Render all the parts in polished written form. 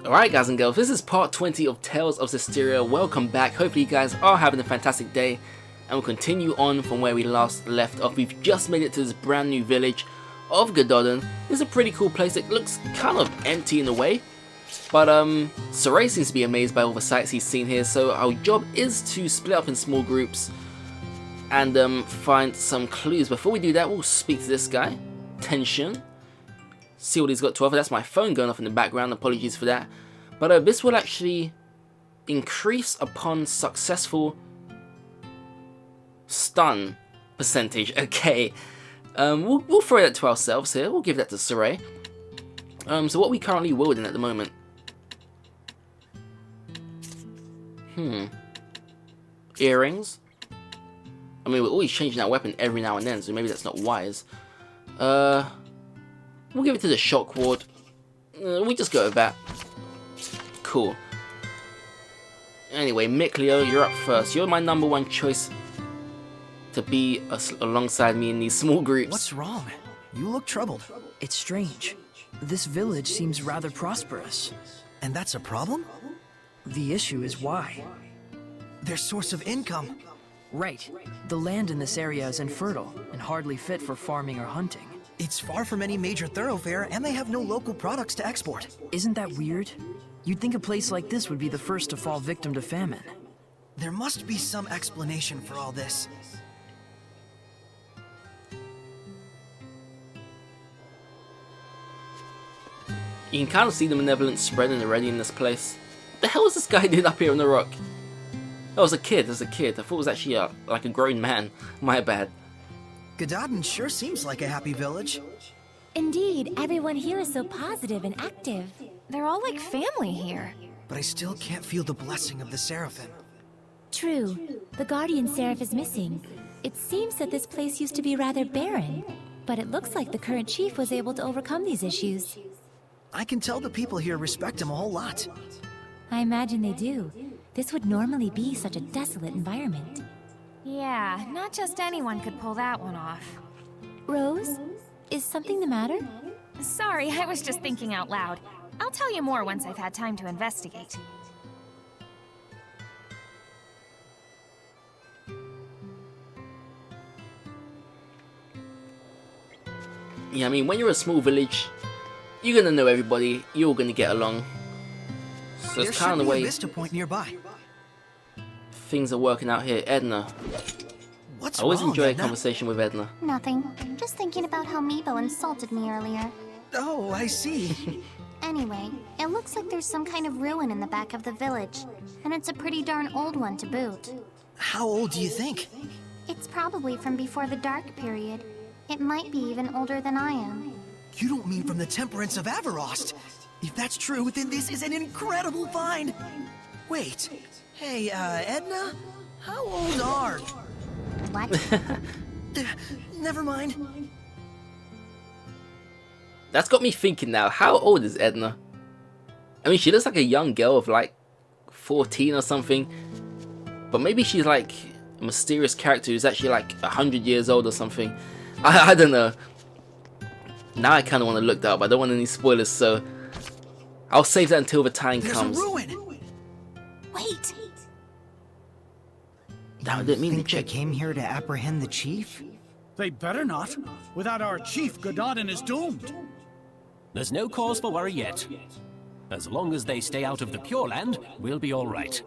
Alright guys and girls, this is part 20 of Tales of Zestiria. Welcome back. Hopefully you guys are having a fantastic day, and we'll continue on from where we last left off. We've just made it to this brand new village of Gododin. It's a pretty cool place. It looks kind of empty in a way, but Saray seems to be amazed by all the sights he's seen here, so our job is to split up in small groups and find some clues. Before we do that, we'll speak to this guy, Tension. See what he's got to offer. That's my phone going off in the background, apologies for that. But this will actually increase upon successful stun percentage. Okay, we'll throw that to ourselves here. We'll give that to Saray. So what are we currently wielding at the moment? Earrings. I mean, we're always changing our weapon every now and then, so maybe that's not wise. We'll give it to the shock ward. We just go with that. Cool. Anyway, Mikleo, you're up first. You're my #1 choice to be alongside me in these small groups. What's wrong? You look troubled. It's strange. This village seems rather prosperous. And that's a problem? The issue is why. Their source of income. Right. The land in this area is infertile and hardly fit for farming or hunting. It's far from any major thoroughfare, and they have no local products to export. Isn't that weird? You'd think a place like this would be the first to fall victim to famine. There must be some explanation for all this. You can kind of see the malevolence spreading already in this place. What the hell is this guy doing up here on the rock? Oh, as a kid. I thought it was actually like a grown man. My bad. Gododin sure seems like a happy village. Indeed, everyone here is so positive and active. They're all like family here. But I still can't feel the blessing of the Seraphim. True. The Guardian Seraph is missing. It seems that this place used to be rather barren, but it looks like the current chief was able to overcome these issues. I can tell the people here respect him a whole lot. I imagine they do. This would normally be such a desolate environment. Yeah, not just anyone could pull that one off. Rose, is something the matter? Sorry, I was just thinking out loud. I'll tell you more once I've had time to investigate. Yeah, I mean, when you're a small village, you're gonna know everybody. You're all gonna get along. So it's kind of the way a vista point nearby. things are working out here. Edna. What's I always wrong, enjoy a Edna? conversation with Edna. Nothing. Just thinking about how Meebo insulted me earlier. Oh, I see. Anyway, it looks like there's some kind of ruin in the back of the village, and it's a pretty darn old one to boot. How old do you think? It's probably from before the Dark Period. It might be even older than I am. You don't mean from the Temperance of Avarost? If that's true, then this is an incredible find. Wait. Hey, Edna? How old are... What? Never mind. That's got me thinking now, how old is Edna? I mean, she looks like a young girl of like 14 or something. But maybe she's like a mysterious character who's actually like 100 years old or something. I don't know. Now I kind of want to look that up. I don't want any spoilers, so I'll save that until the time comes. There's a ruin! Wait! I didn't mean to Think they check. came here to apprehend the chief? They better not. Without our chief, Gododin is doomed. There's no cause for worry yet. As long as they stay out of the Pure Land, we'll be all right.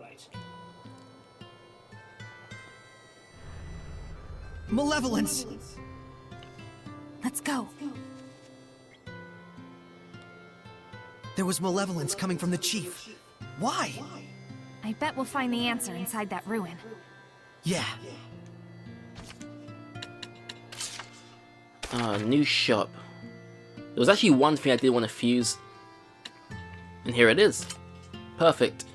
Malevolence! Let's go. There was malevolence coming from the chief. Why? I bet we'll find the answer inside that ruin. Yeah. New shop. There was actually one thing I did want to fuse. And here it is. Perfect.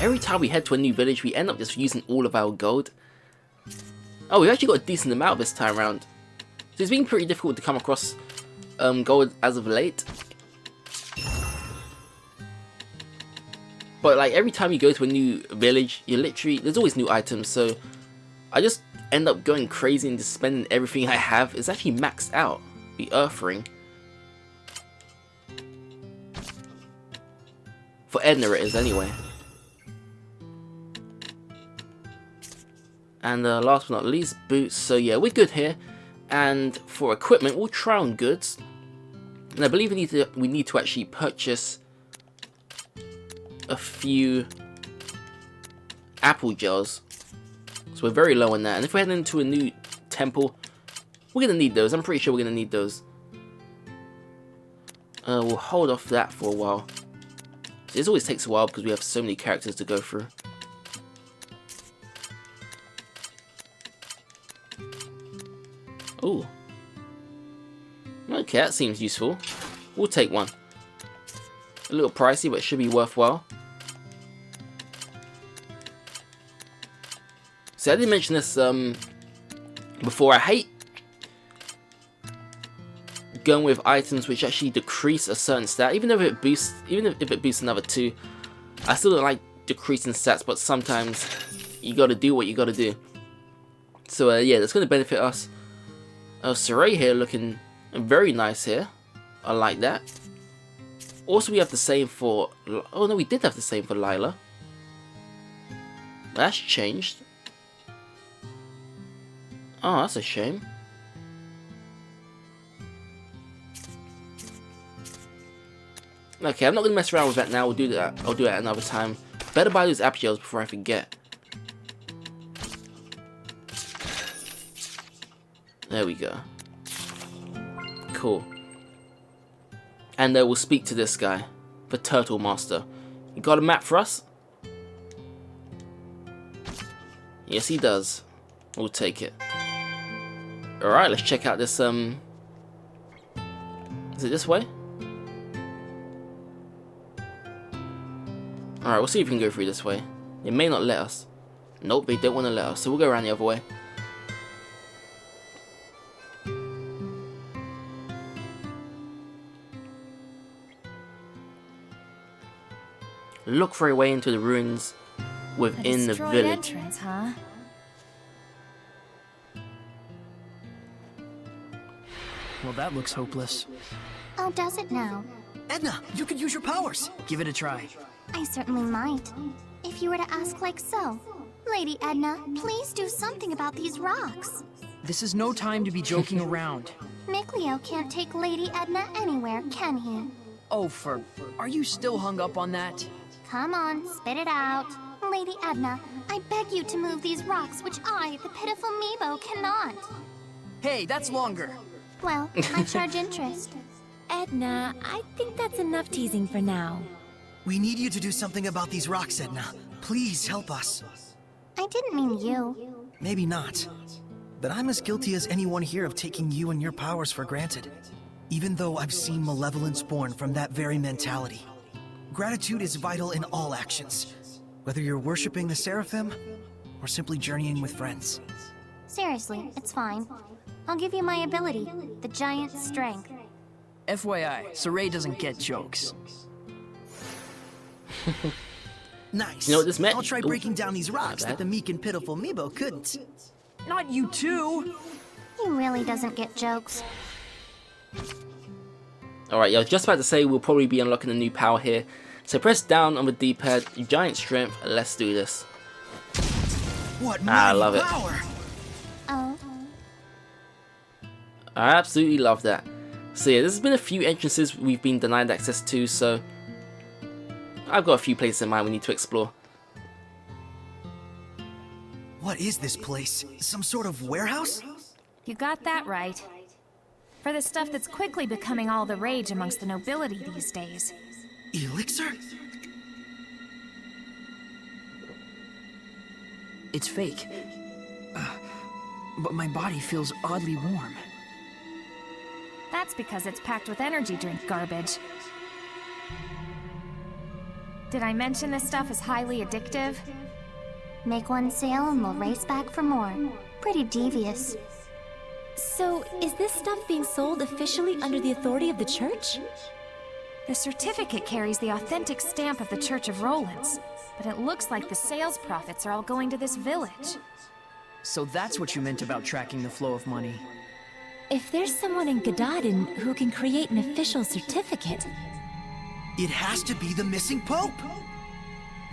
Every time we head to a new village, we end up just using all of our gold. Oh, we've actually got a decent amount this time around. So it's been pretty difficult to come across gold as of late. But like every time you go to a new village, there's always new items, so I just end up going crazy and just spending everything I have. It's actually maxed out, the Earth Ring. For Edna it is anyway. And last but not least, boots. So yeah, we're good here. And for equipment, we'll try on goods. And I believe we need to actually purchase a few apple gels. So we're very low on that. And if we're heading into a new temple, we're gonna need those. I'm pretty sure we're gonna need those. We'll hold off that for a while. This always takes a while because we have so many characters to go through. Ooh. Okay, that seems useful. We'll take one. A little pricey, but it should be worthwhile. So I did mention this before. I hate going with items which actually decrease a certain stat, even if it boosts another 2. I still don't like decreasing stats, but sometimes you gotta do what you gotta do. So yeah, that's gonna benefit us. Saray here looking very nice here. I like that. Also, we have the same for... Oh no, we did have the same for Lila. That's changed. Oh, that's a shame. Okay, I'm not gonna mess around with that now. We'll do that. I'll do that another time. Better buy those apple gels before I forget. There we go. Cool. And we'll speak to this guy, the Turtle Master. You got a map for us? Yes, he does. We'll take it. Alright, let's check out this, Is it this way? Alright, we'll see if we can go through this way. It may not let us. Nope, they don't want to let us, so we'll go around the other way. Look for a way into the ruins within the village. Entrance, huh? Well, that looks hopeless. Oh, does it now? Edna, you could use your powers. Give it a try. I certainly might. If you were to ask like so. Lady Edna, please do something about these rocks. This is no time to be joking around. Mikleo can't take Lady Edna anywhere, can he? Oh, are you still hung up on that? Come on, spit it out. Lady Edna, I beg you to move these rocks which I, the pitiful Meebo, cannot. Hey, that's longer. Well, I charge interest. Edna, I think that's enough teasing for now. We need you to do something about these rocks, Edna. Please help us. I didn't mean you. Maybe not. But I'm as guilty as anyone here of taking you and your powers for granted. Even though I've seen malevolence born from that very mentality. Gratitude is vital in all actions. Whether you're worshipping the Seraphim, or simply journeying with friends. Seriously, it's fine. I'll give you my ability, the giant strength. FYI, Saray doesn't get jokes. Nice. You know what this meant? I'll try breaking down these rocks that the meek and pitiful Meebo couldn't. Not you too! He really doesn't get jokes. Alright, yeah, I was just about to say we'll probably be unlocking a new power here. So press down on the D-pad, giant strength, let's do this. What I love power. Oh. I absolutely love that. So yeah, there's been a few entrances we've been denied access to, so I've got a few places in mind we need to explore. What is this place? Some sort of warehouse? You got that right. For the stuff that's quickly becoming all the rage amongst the nobility these days. Elixir? It's fake. But my body feels oddly warm. That's because it's packed with energy drink garbage. Did I mention this stuff is highly addictive? Make one sale and we'll race back for more. Pretty devious. So, is this stuff being sold officially under the authority of the church? The certificate carries the authentic stamp of the Church of Rollins, but it looks like the sales profits are all going to this village. So that's what you meant about tracking the flow of money. If there's someone in Gadadin who can create an official certificate, It has to be the missing Pope!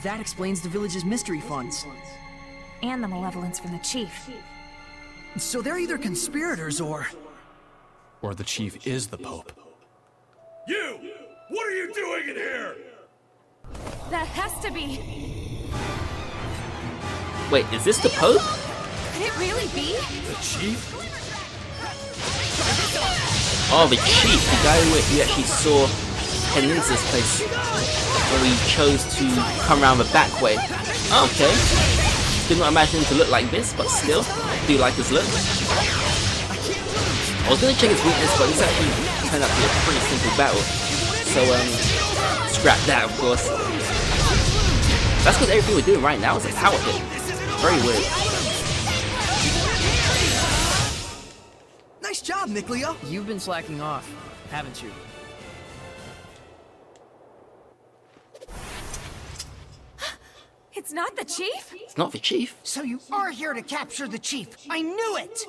That explains the village's mystery funds. And the malevolence from the chief. So they're either conspirators or the chief is the Pope. You! What are you doing in here? That has to be... Wait, is this the Pope? Could it really be? The chief? Oh, the chief, the guy who actually saw heading into this place when we chose to come around the back way. Okay. Did not imagine him to look like this, but still, I do like his look. I was gonna check his weakness, but this actually turned out to be a pretty simple battle. So, scrap that, of course. That's because everything we're doing right now is a power hit. Very weird. Nice job, Nickleo. You've been slacking off, haven't you? It's not the chief? It's not the chief. So you are here to capture the chief. I knew it!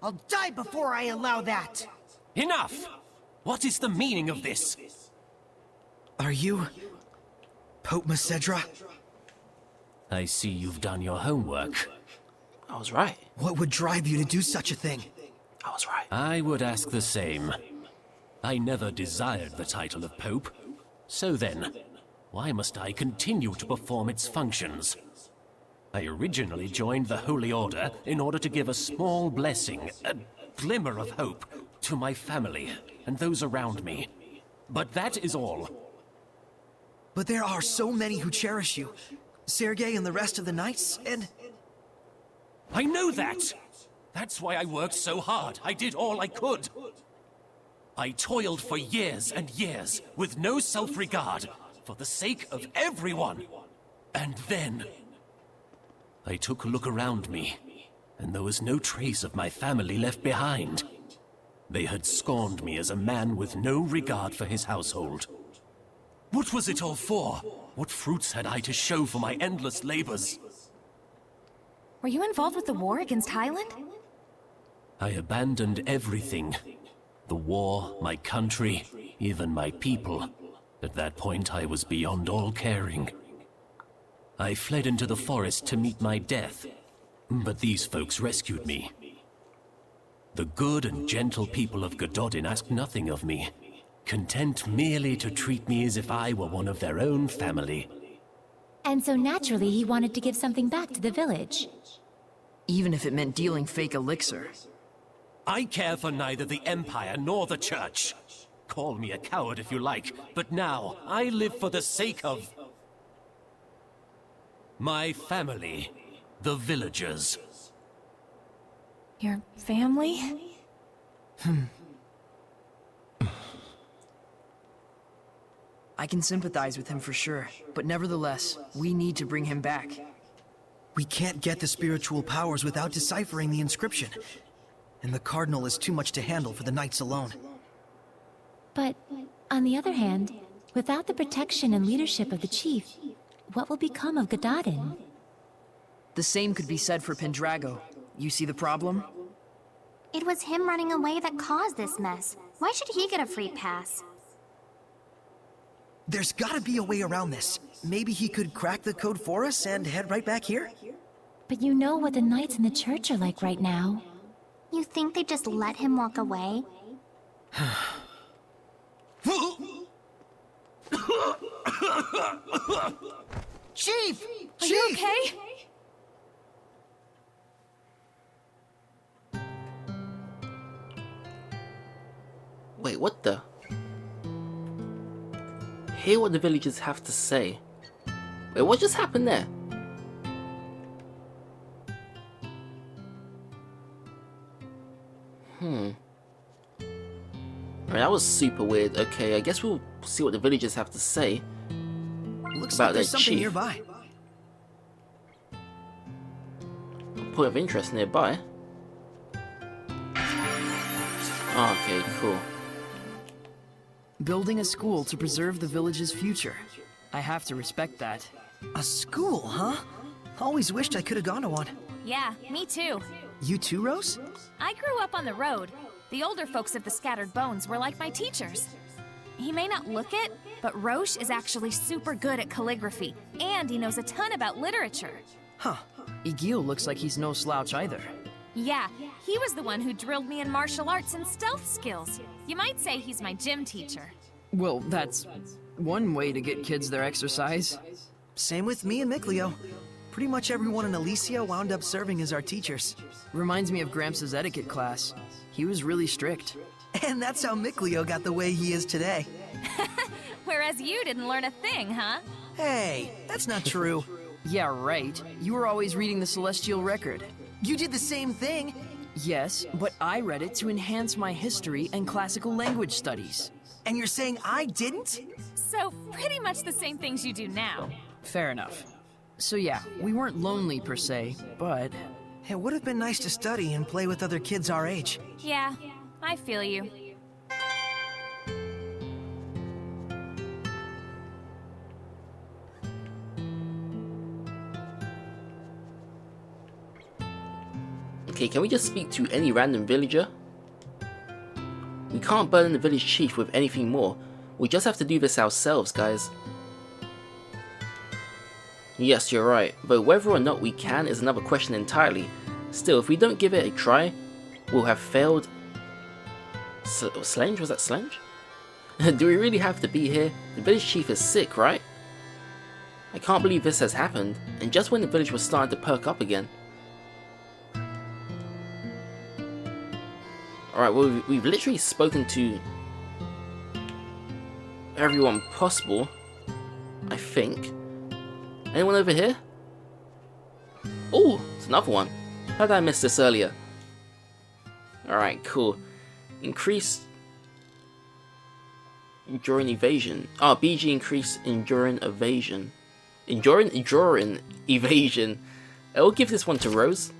I'll die before I allow that. Enough! What is the meaning of this? Are you Pope Macedra? I see you've done your homework. I was right. What would drive you to do such a thing? I was right. I would ask the same. I never desired the title of Pope. So then, why must I continue to perform its functions? I originally joined the Holy Order in order to give a small blessing, a glimmer of hope, to my family and those around me. But that is all. But there are so many who cherish you. Sergei and the rest of the knights, and... I know that! That's why I worked so hard. I did all I could. I toiled for years and years, with no self-regard, for the sake of everyone. And then... I took a look around me, and there was no trace of my family left behind. They had scorned me as a man with no regard for his household. What was it all for? What fruits had I to show for my endless labors? Were you involved with the war against Highland? I abandoned everything. The war, my country, even my people. At that point, I was beyond all caring. I fled into the forest to meet my death, but these folks rescued me. The good and gentle people of Gododin asked nothing of me, content merely to treat me as if I were one of their own family. And so naturally he wanted to give something back to the village. Even if it meant dealing fake elixir. I care for neither the Empire nor the Church. Call me a coward if you like, but now I live for the sake of... my family, the villagers. Your family? I can sympathize with him for sure, but nevertheless, we need to bring him back. We can't get the spiritual powers without deciphering the inscription. And the Cardinal is too much to handle for the Knights alone. But, on the other hand, without the protection and leadership of the chief, what will become of Gododin? The same could be said for Pendrago. You see the problem? It was him running away that caused this mess. Why should he get a free pass? There's gotta be a way around this. Maybe he could crack the code for us and head right back here? But you know what the Knights in the church are like right now. You think they just let him walk away? Chief! Are you okay? Wait, what the? Hear what the villagers have to say. Wait, what just happened there? Alright, that was super weird. Okay, I guess we'll see what the villagers have to say. Looks about like there's their something chief. nearby. Point of interest nearby. Okay, cool. Building a school to preserve the village's future. I have to respect that. A school, huh? Always wished I could have gone to one. Yeah, me too. You too, Rose? I grew up on the road. The older folks of the Scattered Bones were like my teachers. He may not look it, but Roche is actually super good at calligraphy, and he knows a ton about literature. Huh. Igil looks like he's no slouch either. Yeah, he was the one who drilled me in martial arts and stealth skills. You might say he's my gym teacher. Well, that's one way to get kids their exercise. Same with me and Mikleo. Pretty much everyone in Alicia wound up serving as our teachers. Reminds me of Gramps' etiquette class. He was really strict. And that's how Mikleo got the way he is today. Whereas you didn't learn a thing, huh? Hey, that's not true. Yeah, right. You were always reading the Celestial Record. You did the same thing. Yes, but I read it to enhance my history and classical language studies. And you're saying I didn't? So, pretty much the same things you do now. Fair enough. So yeah, we weren't lonely per se, but... It would have been nice to study and play with other kids our age. Yeah, I feel you. Okay, can we just speak to any random villager? We can't burden the village chief with anything more. We just have to do this ourselves, guys. Yes, you're right, but whether or not we can is another question entirely. Still, if we don't give it a try, we'll have failed. Slenge? Was that Slenge? Do we really have to be here? The village chief is sick, right? I can't believe this has happened, and just when the village was starting to perk up again. Alright, well, we've literally spoken to everyone possible, I think. Anyone over here? Oh, it's another one. How did I miss this earlier? Alright, cool. Increase enduring evasion. Ah, BG increase enduring evasion. Enduring evasion. We'll give this one to Rose.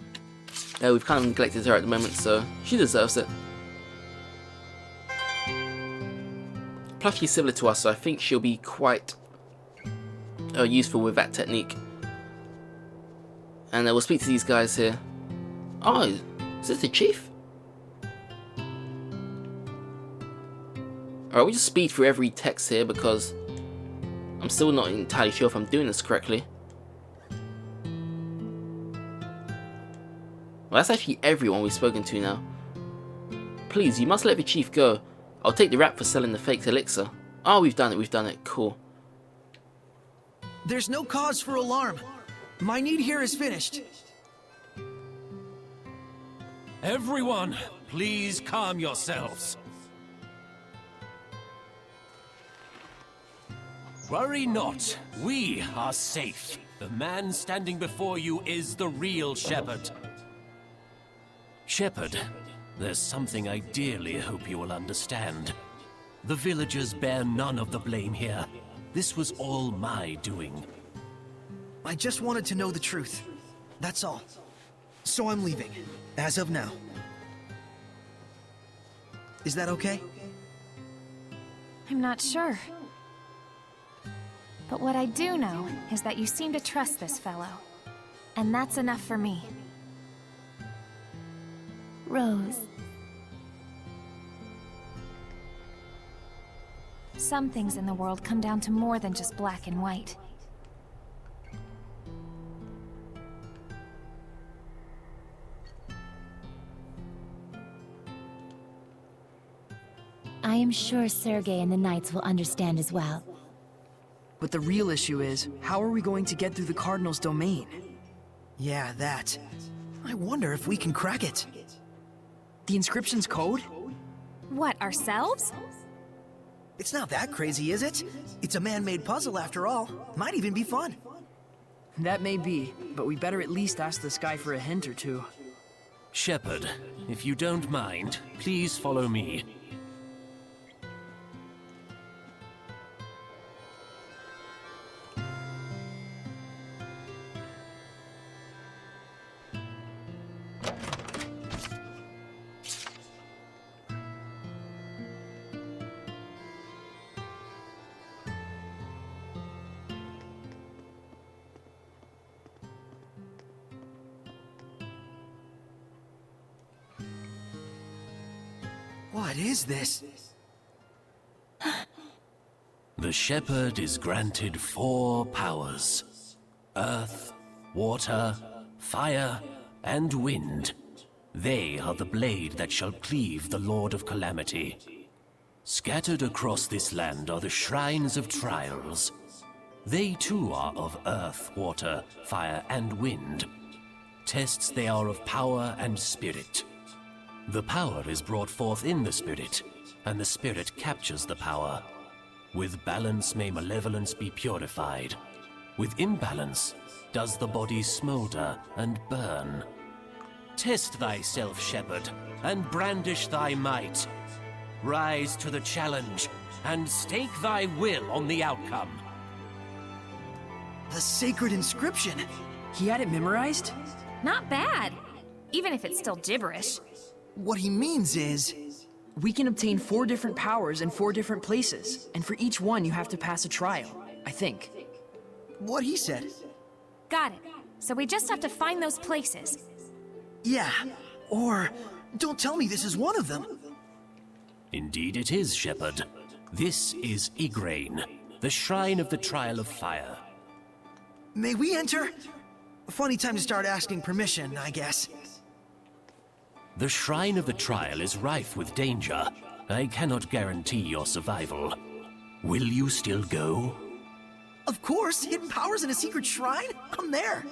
We've kind of neglected her at the moment, so she deserves it. Plus she's similar to us, so I think she'll be quite useful with that technique. And we'll speak to these guys here. Oh, is this the chief? Alright, we'll just speed through every text here because I'm still not entirely sure if I'm doing this correctly. Well, that's actually everyone we've spoken to now. Please, you must let the chief go. I'll take the rap for selling the fake elixir. Oh, we've done it, cool. There's no cause for alarm. My need here is finished. Everyone, please calm yourselves. Worry not, we are safe. The man standing before you is the real shepherd. Shepherd, there's something I dearly hope you will understand. The villagers bear none of the blame here. This was all my doing. I just wanted to know the truth. That's all. So I'm leaving, as of now. Is that okay? I'm not sure. But what I do know is that you seem to trust this fellow. And that's enough for me. Rose. Some things in the world come down to more than just black and white. I am sure Sergei and the Knights will understand as well. But the real issue is, how are we going to get through the Cardinal's domain? Yeah, that. I wonder if we can crack it. The inscription's code? What, ourselves? It's not that crazy, is it? It's a man-made puzzle after all. Might even be fun. That may be, but we better at least ask this guy for a hint or two. Shepherd, if you don't mind, please follow me. What is this? The shepherd is granted 4 powers: earth, water, fire, and wind. They are the blade that shall cleave the Lord of Calamity. Scattered across this land are the shrines of trials. They too are of earth, water, fire, and wind. Tests they are of power and spirit. The power is brought forth in the spirit, and the spirit captures the power. With balance may malevolence be purified. With imbalance does the body smolder and burn. Test thyself, shepherd, and brandish thy might. Rise to the challenge, and stake thy will on the outcome. The sacred inscription! He had it memorized? Not bad, even if it's still gibberish. What he means is... We can obtain 4 different powers in 4 different places, and for each one you have to pass a trial, I think. What he said. Got it. So we just have to find those places. Yeah, or... Don't tell me this is one of them. Indeed it is, shepherd. This is Igraine, the shrine of the Trial of Fire. May we enter? Funny time to start asking permission, I guess. The Shrine of the Trial is rife with danger. I cannot guarantee your survival. Will you still go? Of course! Hidden powers in a secret shrine? I'm there!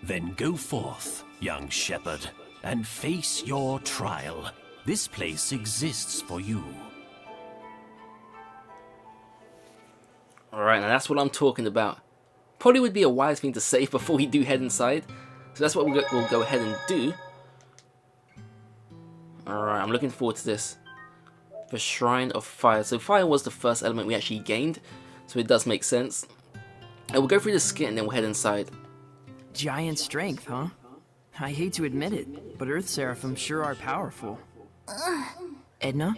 Then go forth, young shepherd, and face your trial. This place exists for you. Alright, now that's what I'm talking about. Probably would be a wise thing to say before we do head inside. So that's what we'll go ahead and do. Alright, I'm looking forward to this. The Shrine of Fire. So fire was the first element we actually gained, so it does make sense. And we'll go through the skit and then we'll head inside. Giant strength, huh? I hate to admit it, but Earth Seraphim sure are powerful. Edna?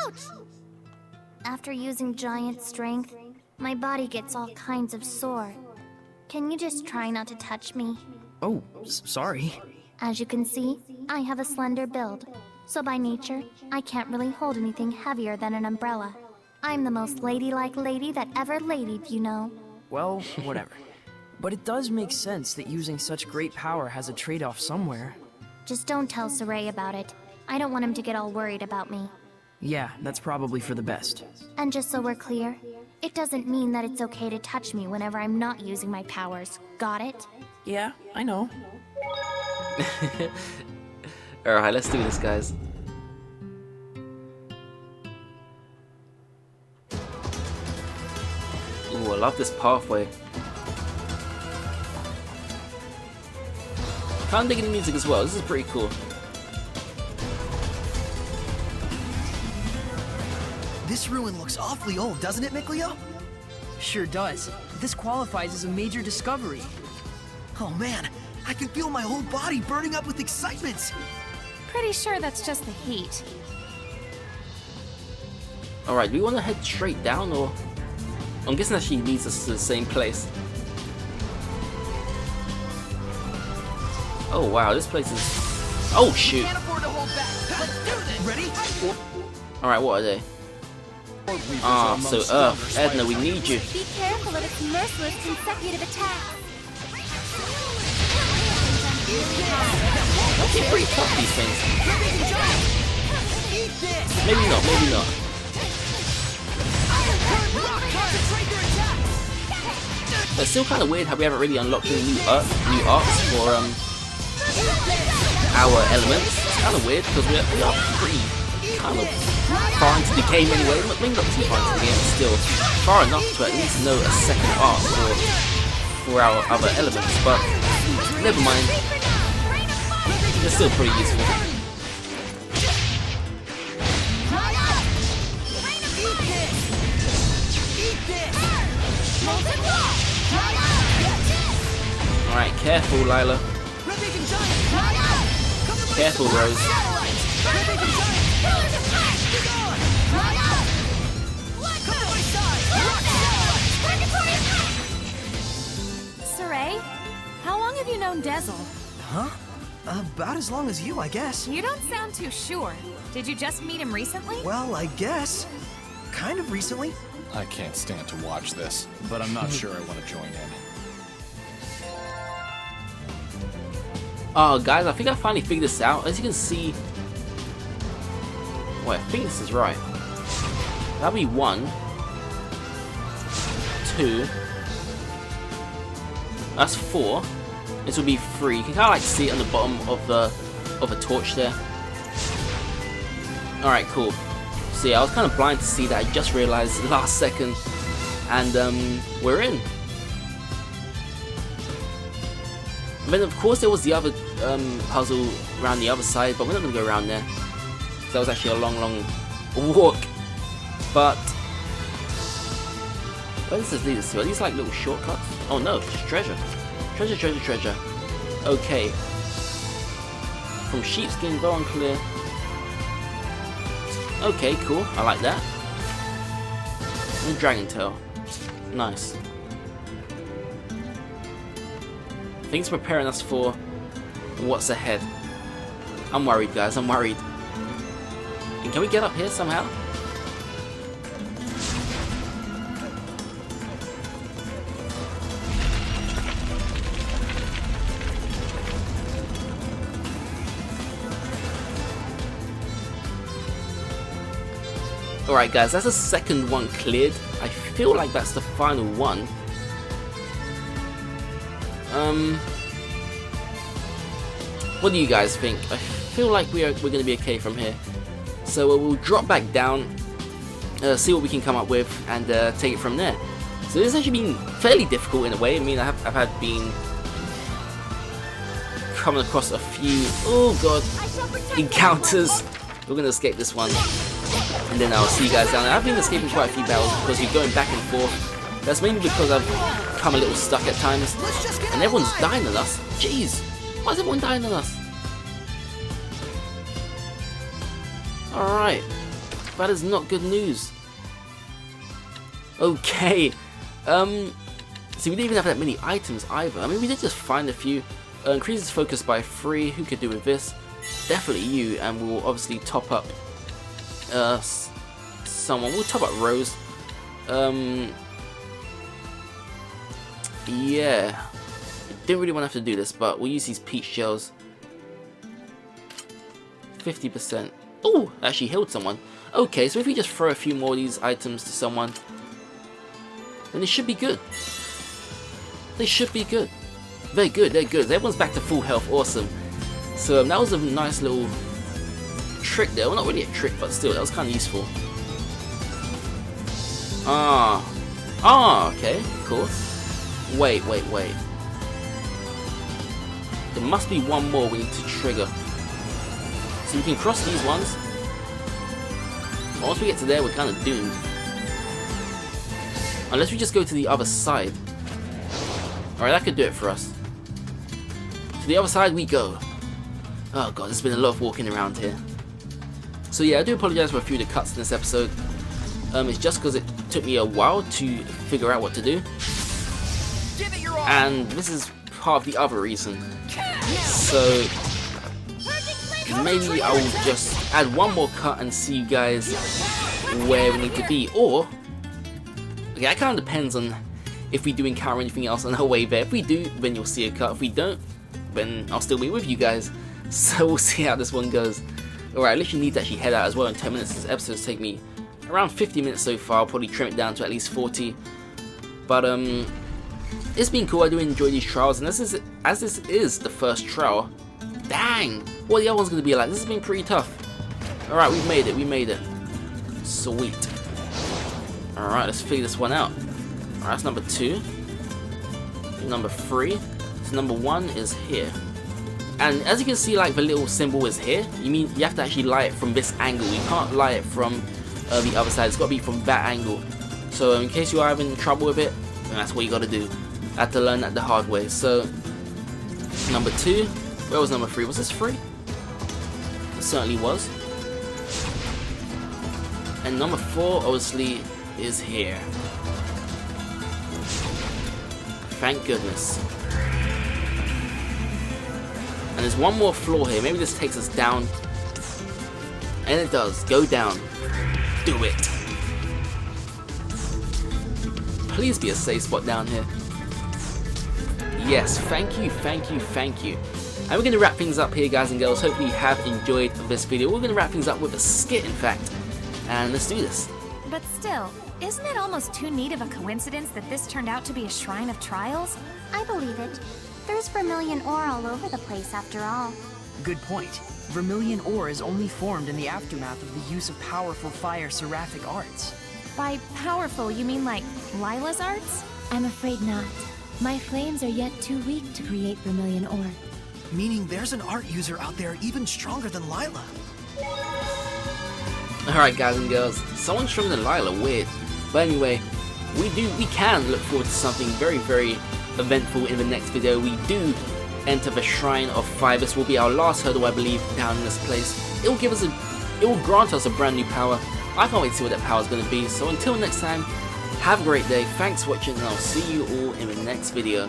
Ouch! After using giant strength, my body gets all kinds of sore. Can you just try not to touch me? Oh, sorry. As you can see, I have a slender build. So by nature, I can't really hold anything heavier than an umbrella. I'm the most ladylike lady that ever ladied, you know. Well, whatever. But it does make sense that using such great power has a trade-off somewhere. Just don't tell Saray about it. I don't want him to get all worried about me. Yeah, that's probably for the best. And just so we're clear, it doesn't mean that it's okay to touch me whenever I'm not using my powers. Got it? Yeah, I know. Alright, let's do this, guys. Ooh, I love this pathway. Kind of digging the music as well. This is pretty cool. This ruin looks awfully old, doesn't it, Mikleo? Sure does. This qualifies as a major discovery. Oh man, I can feel my whole body burning up with excitement. Pretty sure that's just the heat. Alright, do we want to head straight down, or... I'm guessing that she leads us to the same place. Oh wow, this place is... Oh shoot! Ready? Alright, what are they? Ah, so Earth, Edna, we need you. Be careful of its merciless consecutive attacks. Okay, pretty tough, these things. Maybe not, maybe not. But it's still kind of weird how we haven't really unlocked any new arcs for our elements. It's kind of weird because we are pretty kind of far into the game anyway. Maybe not too far into the game, but still far enough to at least know a second arc for our other elements. But never mind. It's still pretty useful. Alright, careful, Lila. Careful, Rose. Saray, how long have you known Dezel? Huh? About as long as you, I guess. You don't sound too sure. Did you just meet him recently? Well, I guess. Kind of recently. I can't stand to watch this, but I'm not sure I want to join in. Oh, guys, I think I finally figured this out. As you can see... Wait, I think this is right. That'll be 1, 2... That's 4. This will be 3. You can kind of like see it on the bottom of a torch there. Alright, cool. So yeah, I was kind of blind to see that. I just realized last second. And we're in. And then of course there was the other puzzle around the other side, but we're not going to go around there. So that was actually a long walk. But where does this lead us to? Are these like little shortcuts? Oh no, just treasure. Treasure. Okay. From sheepskin, go unclear. Okay, cool. I like that. And dragon tail. Nice. I think it's preparing us for what's ahead. I'm worried, guys. I'm worried. And can we get up here somehow? Alright guys, that's the second one cleared. I feel like that's the final one. What do you guys think? I feel like we're going to be okay from here. So we'll drop back down, see what we can come up with, and take it from there. So this has actually been fairly difficult in a way. I mean, I've had been coming across a few, oh god, encounters. We're going to escape this one. And then I'll see you guys down there. I've been escaping quite a few battles because you're going back and forth. That's mainly because I've come a little stuck at times. And everyone's dying on us. Jeez. Why is everyone dying on us? Alright. That is not good news. Okay. So we didn't even have that many items either. I mean, we did just find a few. Increases focus by 3. Who could do with this? Definitely you. And we'll obviously top up someone. We'll top up Rose. Yeah. Didn't really want to have to do this, but we'll use these peach shells. 50%. Oh, actually healed someone. Okay, so if we just throw a few more of these items to someone, then it should be good. They should be good. They're good, they're good. Everyone's back to full health, awesome. So that was a nice little trick there. Well, not really a trick, but still, that was kind of useful. Okay, cool. Wait. There must be one more we need to trigger. So we can cross these ones. But once we get to there, we're kind of doomed. Unless we just go to the other side. Alright, that could do it for us. To the other side we go. Oh god, there's been a lot of walking around here. So yeah, I do apologize for a few of the cuts in this episode. It's just because it took me a while to figure out what to do. And this is part of the other reason. So maybe I will just add one more cut and see you guys where we need to be. Or, okay, that kind of depends on if we do encounter anything else on our way there. If we do, then you'll see a cut. If we don't, then I'll still be with you guys. So we'll see how this one goes. Alright, I literally need to actually head out as well in 10 minutes. This episode's take me around 50 minutes so far. I'll probably trim it down to at least 40. But it's been cool. I do enjoy these trials, and this is the first trial. Dang! What are the other ones going to be like? This has been pretty tough. Alright, we made it. Sweet. Alright, let's figure this one out. Alright, that's number 2. Number 3. So number 1 is here. And as you can see, like, the little symbol is here. You have to actually light it from this angle. You can't light it from the other side. It's got to be from that angle. So in case you are having trouble with it, then that's what you got to do. I had to learn that the hard way. So number 2. Where was number 3? Was this 3? It certainly was. And number 4 obviously is here. Thank goodness. And there's one more floor here. Maybe this takes us down. And it does. Go down. Do it. please be a safe spot down here. Yes, thank you, thank you, thank you. And we're going to wrap things up here, guys and girls. Hopefully you have enjoyed this video. We're going to wrap things up with a skit, in fact. And let's do this. But still, isn't it almost too neat of a coincidence that this turned out to be a shrine of trials? I believe it. There's vermilion ore all over the place after all. Good point. Vermilion ore is only formed in the aftermath of the use of powerful fire seraphic arts. By powerful, you mean like Lila's arts? I'm afraid not. My flames are yet too weak to create vermilion ore. Meaning there's an art user out there even stronger than Lila. Alright, guys and girls, someone stronger than Lila, weird. But anyway, we can look forward to something very, very eventful in the next video. We do enter the Shrine of Fire. This will be our last hurdle, I believe, down in this place. It will grant us a brand new power. I can't wait to see what that power is going to be. So until next time, have a great day. Thanks for watching, and I'll see you all in the next video.